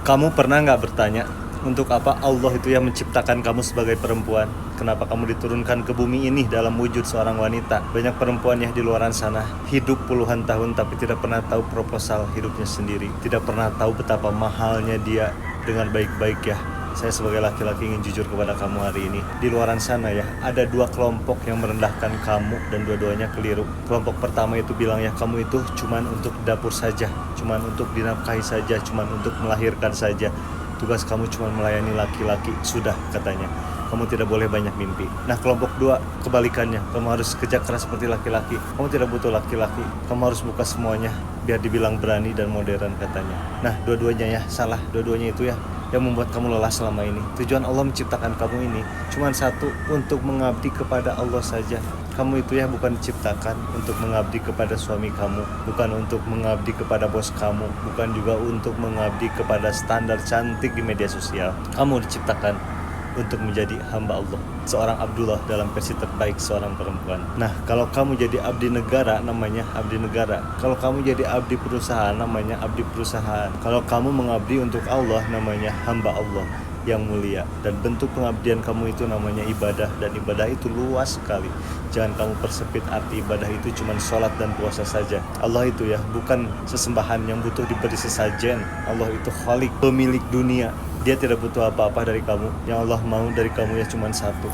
Kamu pernah nggak bertanya, untuk apa Allah itu yang menciptakan kamu sebagai perempuan? Kenapa kamu diturunkan ke bumi ini dalam wujud seorang wanita? Banyak perempuan ya di luaran sana hidup puluhan tahun tapi tidak pernah tahu proposal hidupnya sendiri. Tidak pernah tahu betapa mahalnya dia dengan baik-baik ya. Saya sebagai laki-laki ingin jujur kepada kamu hari ini. Di luaran sana ya, ada dua kelompok yang merendahkan kamu dan dua-duanya keliru. Kelompok pertama itu bilang ya, kamu itu cuman untuk dapur saja, cuman untuk dinafkahi saja, cuman untuk melahirkan saja. Tugas kamu cuma melayani laki-laki, sudah katanya. Kamu tidak boleh banyak mimpi. Nah, kelompok dua kebalikannya. Kamu harus kerja keras seperti laki-laki. Kamu tidak butuh laki-laki. Kamu harus buka semuanya biar dibilang berani dan modern katanya. Nah, dua-duanya ya salah. Dua-duanya itu ya yang membuat kamu lelah selama ini. Tujuan Allah menciptakan kamu ini cuma satu, untuk mengabdi kepada Allah saja. Kamu itu ya bukan diciptakan untuk mengabdi kepada suami kamu, bukan untuk mengabdi kepada bos kamu, bukan juga untuk mengabdi kepada standar cantik di media sosial. Kamu diciptakan untuk menjadi hamba Allah, seorang Abdullah dalam versi terbaik seorang perempuan. Nah, kalau kamu jadi abdi negara, namanya abdi negara. Kalau kamu jadi abdi perusahaan, namanya abdi perusahaan. Kalau kamu mengabdi untuk Allah, namanya hamba Allah yang mulia. Dan bentuk pengabdian kamu itu namanya ibadah, dan ibadah itu luas sekali. Jangan kamu persempit arti ibadah itu cuma sholat dan puasa saja. Allah itu ya bukan sesembahan yang butuh diberi sesajen. Allah itu Khalik, pemilik dunia. Dia tidak butuh apa-apa dari kamu. Yang Allah mau dari kamu ya cuma satu,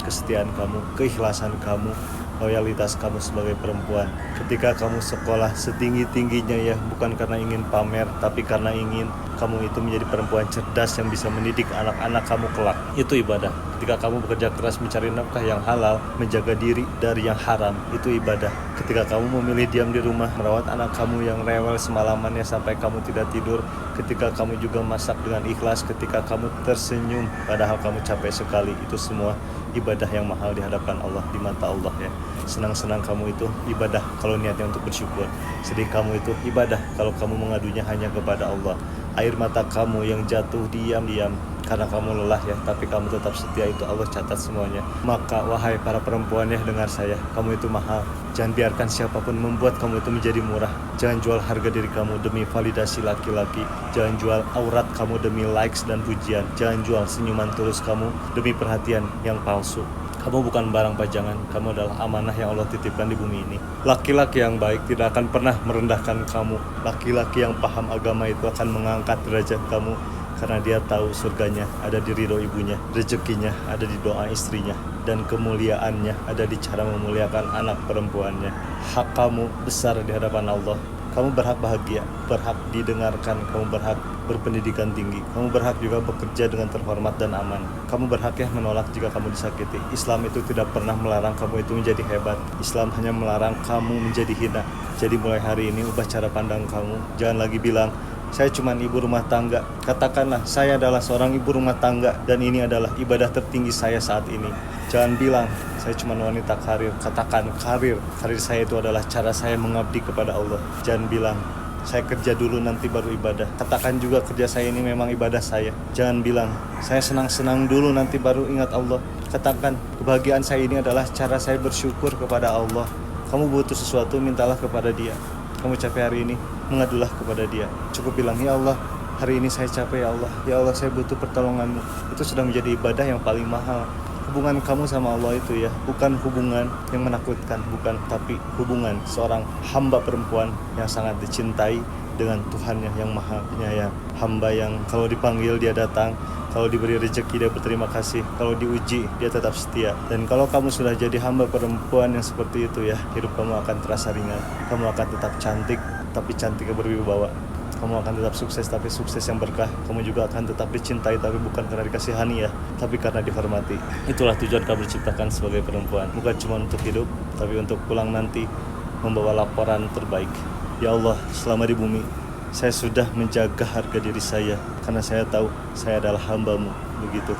kesetiaan kamu, keikhlasan kamu, loyalitas kamu sebagai perempuan. Ketika kamu sekolah setinggi-tingginya ya bukan karena ingin pamer, tapi karena ingin kamu itu menjadi perempuan cerdas yang bisa mendidik anak-anak kamu kelak. Itu ibadah. Ketika kamu bekerja keras mencari nafkah yang halal, menjaga diri dari yang haram, itu ibadah. Ketika kamu memilih diam di rumah, merawat anak kamu yang rewel semalamannya sampai kamu tidak tidur, ketika kamu juga masak dengan ikhlas, ketika kamu tersenyum padahal kamu capek sekali, itu semua ibadah yang mahal di hadapan Allah, di mata Allah ya. Senang-senang kamu itu ibadah kalau niatnya untuk bersyukur. Sedih kamu itu ibadah kalau kamu mengadunya hanya kepada Allah. Air mata kamu yang jatuh diam-diam karena kamu lelah ya, tapi kamu tetap setia, itu Allah catat semuanya. Maka wahai para perempuan ya, dengar saya, kamu itu mahal. Jangan biarkan siapapun membuat kamu itu menjadi murah. Jangan jual harga diri kamu demi validasi laki-laki. Jangan jual aurat kamu demi likes dan pujian. Jangan jual senyuman tulus kamu demi perhatian yang palsu. Kamu bukan barang pajangan, kamu adalah amanah yang Allah titipkan di bumi ini. Laki-laki yang baik tidak akan pernah merendahkan kamu. Laki-laki yang paham agama itu akan mengangkat derajat kamu, karena dia tahu surganya ada di ridho ibunya, rezekinya ada di doa istrinya, dan kemuliaannya ada di cara memuliakan anak perempuannya. Hak kamu besar di hadapan Allah. Kamu berhak bahagia, berhak didengarkan, kamu berhak berpendidikan tinggi, kamu berhak juga bekerja dengan terhormat dan aman. Kamu berhak ya menolak jika kamu disakiti. Islam itu tidak pernah melarang kamu itu menjadi hebat. Islam hanya melarang kamu menjadi hina. Jadi mulai hari ini ubah cara pandang kamu. Jangan lagi bilang, saya cuma ibu rumah tangga. Katakanlah, saya adalah seorang ibu rumah tangga dan ini adalah ibadah tertinggi saya saat ini. Jangan bilang, saya cuma wanita karir. Katakan karir saya itu adalah cara saya mengabdi kepada Allah. Jangan bilang, saya kerja dulu nanti baru ibadah. Katakan juga kerja saya ini memang ibadah saya. Jangan bilang, saya senang-senang dulu nanti baru ingat Allah. Katakan, kebahagiaan saya ini adalah cara saya bersyukur kepada Allah. Kamu butuh sesuatu, mintalah kepada Dia. Kamu capek hari ini, mengadulah kepada Dia. Cukup bilang, ya Allah, hari ini saya capek ya Allah. Ya Allah, saya butuh pertolonganmu. Itu sudah menjadi ibadah yang paling mahal. Hubungan kamu sama Allah itu ya bukan hubungan yang menakutkan, bukan, tapi hubungan seorang hamba perempuan yang sangat dicintai dengan Tuhannya yang maha penyayang. Hamba yang kalau dipanggil dia datang, kalau diberi rezeki dia berterima kasih, kalau diuji dia tetap setia. Dan kalau kamu sudah jadi hamba perempuan yang seperti itu ya, hidup kamu akan terasa ringan. Kamu akan tetap cantik, tapi cantiknya berwibawa. Kamu akan tetap sukses, tapi sukses yang berkah. Kamu juga akan tetap dicintai, tapi bukan karena dikasihani ya, tapi karena dihormati. Itulah tujuan kamu diciptakan sebagai perempuan. Bukan cuma untuk hidup, tapi untuk pulang nanti membawa laporan terbaik. Ya Allah, selama di bumi, saya sudah menjaga harga diri saya, karena saya tahu saya adalah hamba-Mu. Begitu.